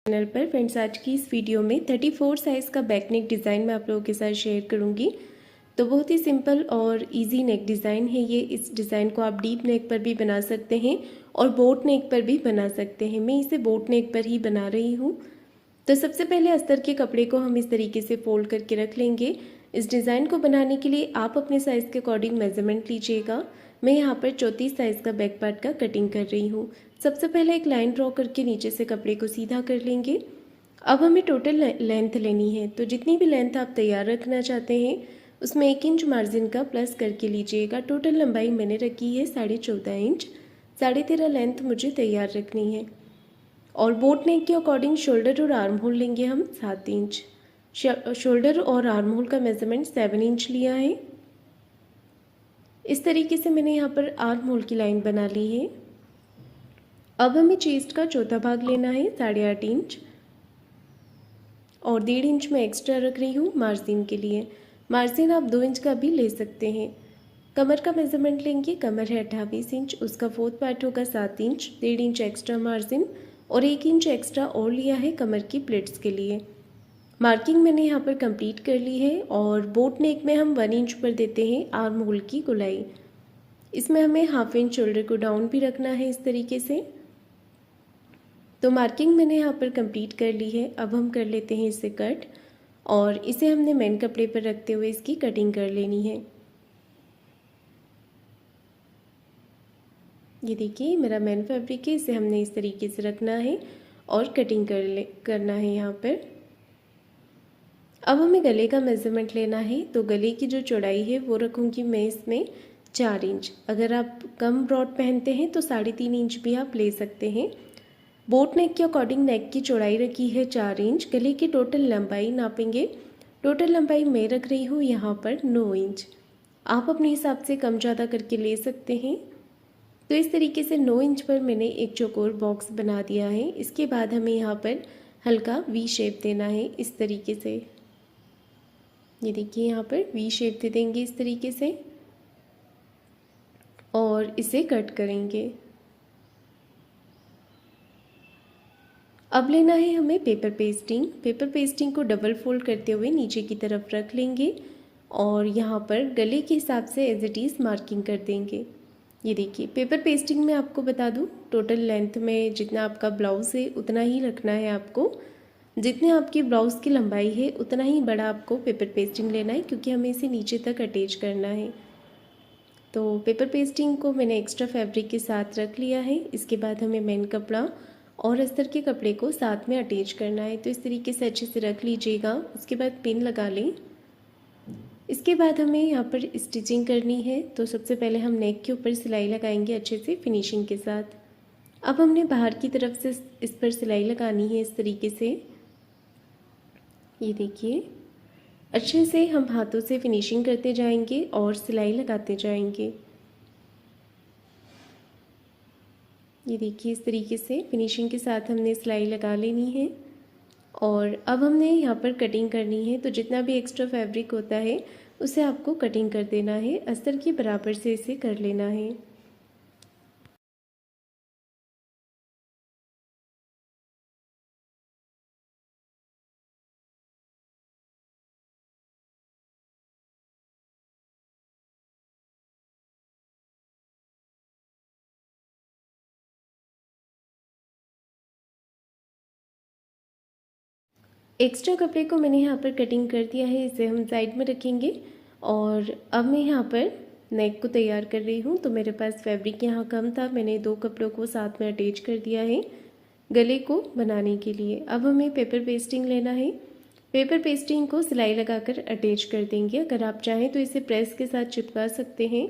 Channel पर। Friends, आज की इस वीडियो में 34 साइज़ का बैक नेक डिज़ाइन मैं आप लोगों के साथ शेयर करूंगी। तो बहुत ही सिंपल और इजी नेक डिज़ाइन है ये। इस डिज़ाइन को आप डीप नेक पर भी बना सकते हैं और बोट नेक पर भी बना सकते हैं। मैं इसे बोट नेक पर ही बना रही हूँ। तो सबसे पहले अस्तर के कपड़े को हम इस तरीके से फोल्ड करके रख लेंगे। इस डिज़ाइन को बनाने के लिए आप अपने साइज़ के अकॉर्डिंग मेजरमेंट लीजिएगा। मैं यहाँ पर 34 साइज़ का बैक पार्ट का कटिंग कर रही हूँ। सबसे पहले एक लाइन ड्रॉ करके नीचे से कपड़े को सीधा कर लेंगे। अब हमें टोटल लेंथ लेनी है, तो जितनी भी लेंथ आप तैयार रखना चाहते हैं उसमें 1 इंच मार्जिन का प्लस करके लीजिएगा। टोटल लंबाई मैंने रखी है 14.5 इंच। 13.5 लेंथ मुझे तैयार रखनी है। और बोट नेक के अकॉर्डिंग शोल्डर और आर्म होल लेंगे हम 7 इंच। शोल्डर और आर्म होल का मेजरमेंट 7 इंच लिया है। इस तरीके से मैंने यहाँ पर आर्म होल की लाइन बना ली है। अब हमें चेस्ट का चौथा भाग लेना है 8.5 इंच और 1.5 इंच में एक्स्ट्रा रख रही हूँ मार्जिन के लिए। मार्जिन आप 2 इंच का भी ले सकते हैं। कमर का मेजरमेंट लेंगे। कमर है 28 इंच, उसका 4th पार्ट होगा 7 इंच। 1.5 इंच एक्स्ट्रा मार्जिन और 1 इंच एक्स्ट्रा और लिया है कमर की प्लेट्स के लिए। मार्किंग मैंने यहाँ पर कंप्लीट कर ली है और बोट नेक में हम 1 इंच पर देते हैं आर्म होल की गोलाई। इसमें हमें 1/2 इंच शोल्डर को डाउन भी रखना है इस तरीके से। तो मार्किंग मैंने यहाँ पर कंप्लीट कर ली है। अब हम कर लेते हैं इसे कट और इसे हमने मेन कपड़े पर रखते हुए इसकी कटिंग कर लेनी है। ये देखिए मेरा मेन फैब्रिक है, इसे हमने इस तरीके से रखना है और कटिंग करना है यहाँ पर। अब हमें गले का मेज़रमेंट लेना है। तो गले की जो चौड़ाई है वो रखूँगी मैं इसमें 4 इंच। अगर आप कम ब्रॉड पहनते हैं तो 3.5 इंच भी आप ले सकते हैं। बोट नेक के अकॉर्डिंग नेक की चौड़ाई रखी है 4 इंच। गले की टोटल लंबाई नापेंगे। टोटल लंबाई मैं रख रही हूँ यहाँ पर 9 इंच। आप अपने हिसाब से कम ज़्यादा करके ले सकते हैं। तो इस तरीके से 9 इंच पर मैंने एक चौकोर बॉक्स बना दिया है। इसके बाद हमें यहाँ पर हल्का वी शेप देना है इस तरीके से। ये देखिए यहाँ पर वी शेप दे देंगे इस तरीके से और इसे कट करेंगे। अब लेना है हमें पेपर पेस्टिंग। पेपर पेस्टिंग को डबल फोल्ड करते हुए नीचे की तरफ रख लेंगे और यहाँ पर गले के हिसाब से एज इट इज़ मार्किंग कर देंगे। ये देखिए पेपर पेस्टिंग में आपको बता दूँ, टोटल लेंथ में जितना आपका ब्लाउज़ है उतना ही रखना है आपको। जितने आपकी ब्लाउज़ की लंबाई है उतना ही बड़ा आपको पेपर पेस्टिंग लेना है, क्योंकि हमें इसे नीचे तक अटैच करना है। तो पेपर पेस्टिंग को मैंने एक्स्ट्रा फैब्रिक के साथ रख लिया है। इसके बाद हमें मेन कपड़ा और अस्तर के कपड़े को साथ में अटैच करना है। तो इस तरीके से अच्छे से रख लीजिएगा। उसके बाद पिन लगा लें। इसके बाद हमें यहाँ पर स्टिचिंग करनी है। तो सबसे पहले हम नेक के ऊपर सिलाई लगाएंगे अच्छे से फिनिशिंग के साथ। अब हमने बाहर की तरफ से इस पर सिलाई लगानी है इस तरीके से। ये देखिए अच्छे से हम हाथों से फिनिशिंग करते जाएंगे और सिलाई लगाते जाएंगे। ये देखिए इस तरीके से फिनिशिंग के साथ हमने सिलाई लगा लेनी है। और अब हमने यहाँ पर कटिंग करनी है। तो जितना भी एक्स्ट्रा फैब्रिक होता है उसे आपको कटिंग कर देना है। अस्तर के बराबर से इसे कर लेना है। एक्स्ट्रा कपड़े को मैंने यहाँ पर कटिंग कर दिया है, इसे हम साइड में रखेंगे। और अब मैं यहाँ पर नेक को तैयार कर रही हूँ। तो मेरे पास फैब्रिक यहाँ कम था, मैंने 2 कपड़ों को साथ में अटैच कर दिया है गले को बनाने के लिए। अब हमें पेपर पेस्टिंग लेना है। पेपर पेस्टिंग को सिलाई लगाकर अटैच कर देंगे। अगर आप चाहें तो इसे प्रेस के साथ चिपका सकते हैं।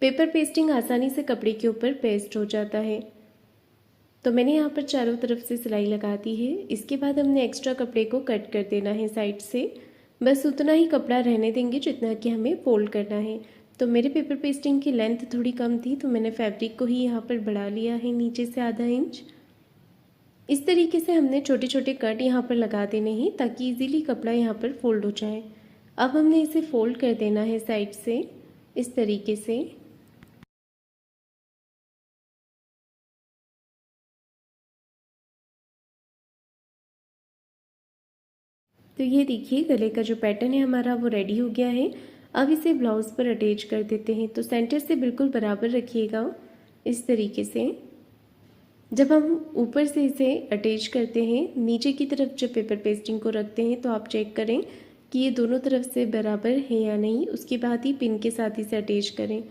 पेपर पेस्टिंग आसानी से कपड़े के ऊपर पेस्ट हो जाता है। तो मैंने यहाँ पर चारों तरफ से सिलाई लगा दी है। इसके बाद हमने एक्स्ट्रा कपड़े को कट कर देना है साइड से। बस उतना ही कपड़ा रहने देंगे जितना कि हमें फोल्ड करना है। तो मेरे पेपर पेस्टिंग की लेंथ थोड़ी कम थी, तो मैंने फैब्रिक को ही यहाँ पर बढ़ा लिया है नीचे से आधा इंच। इस तरीके से हमने छोटे छोटे कट यहाँ पर लगा देने हैं ताकि इजीली कपड़ा यहाँ पर फोल्ड हो जाए। अब हमने इसे फोल्ड कर देना है साइड से इस तरीके से। तो ये देखिए गले का जो पैटर्न है हमारा वो रेडी हो गया है। अब इसे ब्लाउज़ पर अटैच कर देते हैं। तो सेंटर से बिल्कुल बराबर रखिएगा इस तरीके से। जब हम ऊपर से इसे अटैच करते हैं, नीचे की तरफ जब पेपर पेस्टिंग को रखते हैं तो आप चेक करें कि ये दोनों तरफ से बराबर है या नहीं, उसके बाद ही पिन के साथ इसे अटैच करें।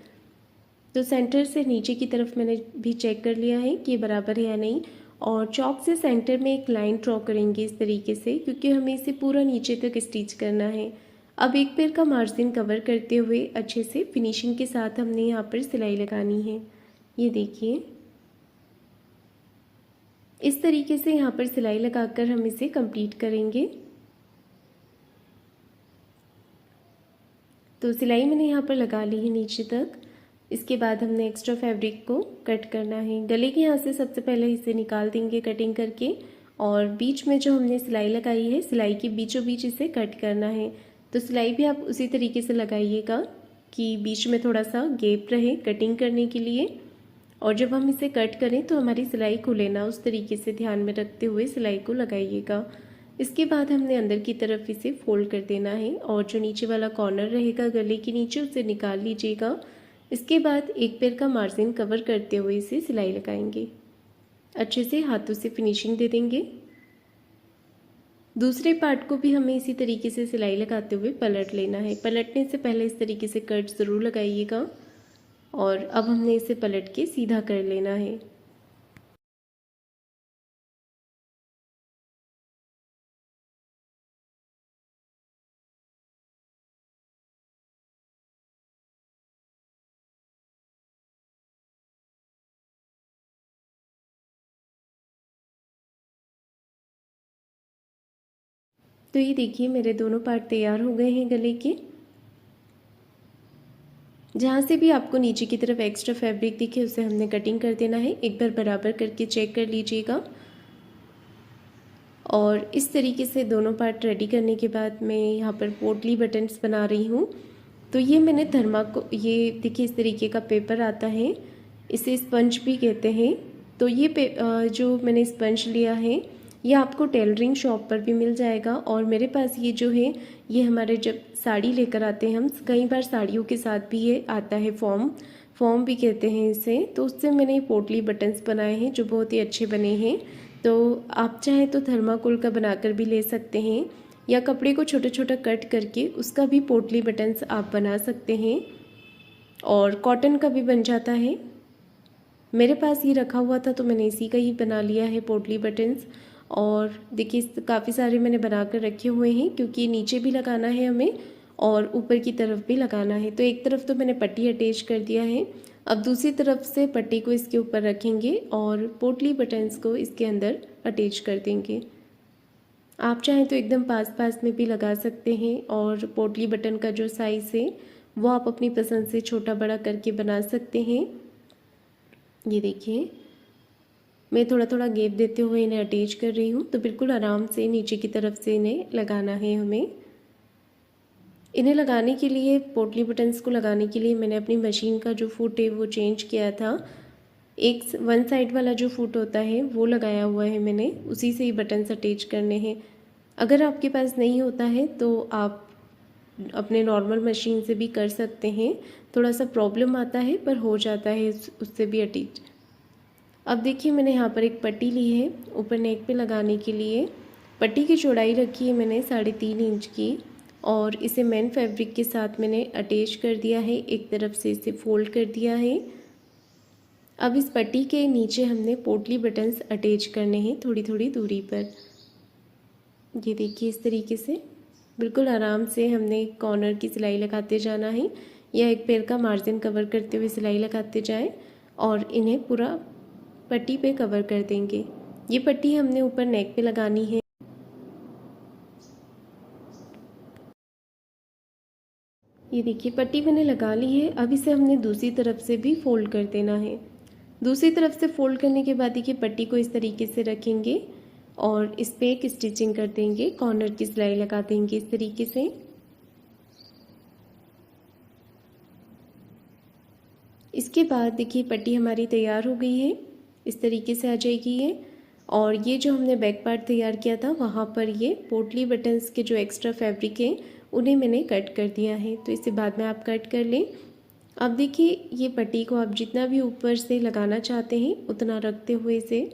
तो सेंटर से नीचे की तरफ मैंने भी चेक कर लिया है कि ये बराबर है या नहीं, और चॉक से सेंटर में एक लाइन ड्रॉ करेंगे इस तरीके से, क्योंकि हमें इसे पूरा नीचे तक स्टिच करना है। अब एक पैर का मार्जिन कवर करते हुए अच्छे से फिनिशिंग के साथ हमने यहाँ पर सिलाई लगानी है। ये देखिए इस तरीके से यहाँ पर सिलाई लगाकर हम इसे कंप्लीट करेंगे। तो सिलाई मैंने यहाँ पर लगा ली है नीचे तक। इसके बाद हमने एक्स्ट्रा फैब्रिक को कट करना है। गले के यहाँ से सबसे पहले इसे निकाल देंगे कटिंग करके, और बीच में जो हमने सिलाई लगाई है, सिलाई के बीचों बीच इसे कट करना है। तो सिलाई भी आप उसी तरीके से लगाइएगा कि बीच में थोड़ा सा गैप रहे कटिंग करने के लिए, और जब हम इसे कट करें तो हमारी सिलाई खुले ना, उस तरीके से ध्यान में रखते हुए सिलाई को लगाइएगा। इसके बाद हमने अंदर की तरफ इसे फोल्ड कर देना है, और जो नीचे वाला कॉर्नर रहेगा गले के नीचे उसे निकाल लीजिएगा। इसके बाद एक पैर का मार्जिन कवर करते हुए इसे सिलाई लगाएंगे। अच्छे से हाथों से फिनिशिंग दे देंगे। दूसरे पार्ट को भी हमें इसी तरीके से सिलाई लगाते हुए पलट लेना है। पलटने से पहले इस तरीके से कट ज़रूर लगाइएगा, और अब हमने इसे पलट के सीधा कर लेना है। तो ये देखिए मेरे दोनों पार्ट तैयार हो गए हैं गले के। जहाँ से भी आपको नीचे की तरफ एक्स्ट्रा फैब्रिक दिखे उसे हमने कटिंग कर देना है। एक बार बराबर करके चेक कर लीजिएगा। और इस तरीके से दोनों पार्ट रेडी करने के बाद मैं यहाँ पर पोटली बटन्स बना रही हूँ। तो ये मैंने ये देखिए इस तरीके का पेपर आता है, इसे स्पंज भी कहते हैं। तो ये जो मैंने स्पंज लिया है ये आपको टेलरिंग शॉप पर भी मिल जाएगा, और मेरे पास ये जो है ये हमारे जब साड़ी लेकर आते हैं हम, कई बार साड़ियों के साथ भी ये आता है, फॉर्म भी कहते हैं इसे। तो उससे मैंने पोटली बटन्स बनाए हैं जो बहुत ही अच्छे बने हैं। तो आप चाहें तो थर्माकोल का बनाकर भी ले सकते हैं, या कपड़े को छोटा छोटा कट करके उसका भी पोटली बटन्स आप बना सकते हैं, और कॉटन का भी बन जाता है। मेरे पास ये रखा हुआ था तो मैंने इसी का ही बना लिया है पोटली बटन्स। और देखिए काफ़ी सारे मैंने बना कर रखे हुए हैं, क्योंकि नीचे भी लगाना है हमें और ऊपर की तरफ भी लगाना है। तो एक तरफ तो मैंने पट्टी अटैच कर दिया है, अब दूसरी तरफ से पट्टी को इसके ऊपर रखेंगे और पोटली बटन्स को इसके अंदर अटैच कर देंगे। आप चाहें तो एकदम पास पास में भी लगा सकते हैं, और पोटली बटन का जो साइज़ है वो आप अपनी पसंद से छोटा बड़ा करके बना सकते हैं। ये देखिए मैं थोड़ा थोड़ा गैप देते हुए इन्हें अटैच कर रही हूँ। तो बिल्कुल आराम से नीचे की तरफ से इन्हें लगाना है हमें। इन्हें लगाने के लिए, पोटली बटन्स को लगाने के लिए मैंने अपनी मशीन का जो फुट है वो चेंज किया था। वन साइड वाला जो फुट होता है वो लगाया हुआ है मैंने, उसी से ही बटन्स अटैच करने हैं। अगर आपके पास नहीं होता है तो आप अपने नॉर्मल मशीन से भी कर सकते हैं। थोड़ा सा प्रॉब्लम आता है पर हो जाता है उससे भी अटैच। अब देखिए मैंने यहाँ पर एक पट्टी ली है ऊपर नेक पे लगाने के लिए। पट्टी की चौड़ाई रखी है मैंने 3.5 इंच की, और इसे मेन फैब्रिक के साथ मैंने अटैच कर दिया है। एक तरफ से इसे फोल्ड कर दिया है। अब इस पट्टी के नीचे हमने पोटली बटन्स अटैच करने हैं थोड़ी थोड़ी दूरी पर। ये देखिए इस तरीके से बिल्कुल आराम से हमने कॉर्नर की सिलाई लगाते जाना है, या एक पैर का मार्जिन कवर करते हुए सिलाई लगाते जाएं, और इन्हें पूरा पट्टी पे कवर कर देंगे। ये पट्टी हमने ऊपर नेक पे लगानी है। ये देखिए पट्टी मैंने लगा ली है। अब इसे हमने दूसरी तरफ से भी फोल्ड कर देना है। दूसरी तरफ से फोल्ड करने के बाद देखिए पट्टी को इस तरीके से रखेंगे और इस पे एक स्टिचिंग कर देंगे, कॉर्नर की सिलाई लगा देंगे इस तरीके से। इसके बाद देखिए पट्टी हमारी तैयार हो गई है, इस तरीके से आ जाएगी ये। और ये जो हमने बैक पार्ट तैयार किया था वहाँ पर ये पोटली बटन्स के जो एक्स्ट्रा फैब्रिक हैं उन्हें मैंने कट कर दिया है। तो इसे बाद में आप कट कर लें। अब देखिए ये पट्टी को आप जितना भी ऊपर से लगाना चाहते हैं उतना रखते हुए इसे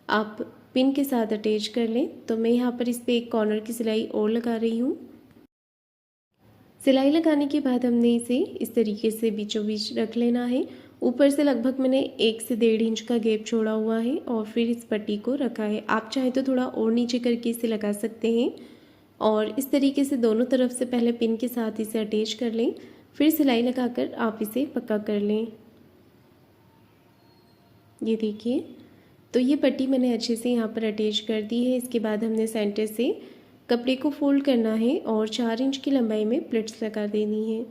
आप पिन के साथ अटैच कर लें। तो मैं यहाँ पर इस पर एक कॉर्नर की सिलाई और लगा रही हूँ। सिलाई लगाने के बाद हमने इसे इस तरीके से बीचों बीच रख लेना है। ऊपर से लगभग मैंने 1 से 1.5 इंच का गैप छोड़ा हुआ है और फिर इस पट्टी को रखा है। आप चाहे तो थोड़ा और नीचे करके इसे लगा सकते हैं और इस तरीके से दोनों तरफ से पहले पिन के साथ इसे अटैच कर लें, फिर सिलाई लगाकर आप इसे पक्का कर लें। ये देखिए, तो ये पट्टी मैंने अच्छे से यहाँ पर अटैच कर दी है। इसके बाद हमने सेंटर से कपड़े को फोल्ड करना है और 4 इंच की लंबाई में प्लिट्स लगा देनी है।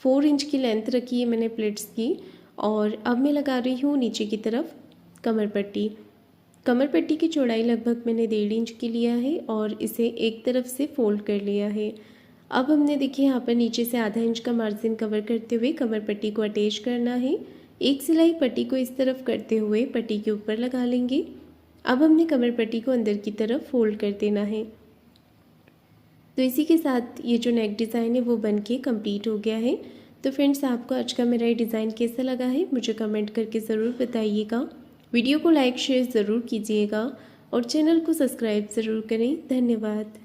4 इंच की लेंथ रखी है मैंने प्लिट्स की और अब मैं लगा रही हूँ नीचे की तरफ कमर पट्टी। कमर पट्टी की चौड़ाई लगभग मैंने 1.5 इंच की लिया है और इसे एक तरफ से फोल्ड कर लिया है। अब हमने देखिए यहाँ पर नीचे से आधा इंच का मार्जिन कवर करते हुए कमर पट्टी को अटैच करना है। एक सिलाई पट्टी को इस तरफ करते हुए पट्टी के ऊपर लगा लेंगे। अब हमने कमर पट्टी को अंदर की तरफ फोल्ड कर देना है। तो इसी के साथ ये जो नेक डिज़ाइन है वो बन के कम्प्लीट हो गया है। तो फ्रेंड्स, आपको आज का मेरा ये डिज़ाइन कैसा लगा है मुझे कमेंट करके ज़रूर बताइएगा। वीडियो को लाइक शेयर ज़रूर कीजिएगा और चैनल को सब्सक्राइब ज़रूर करें। धन्यवाद।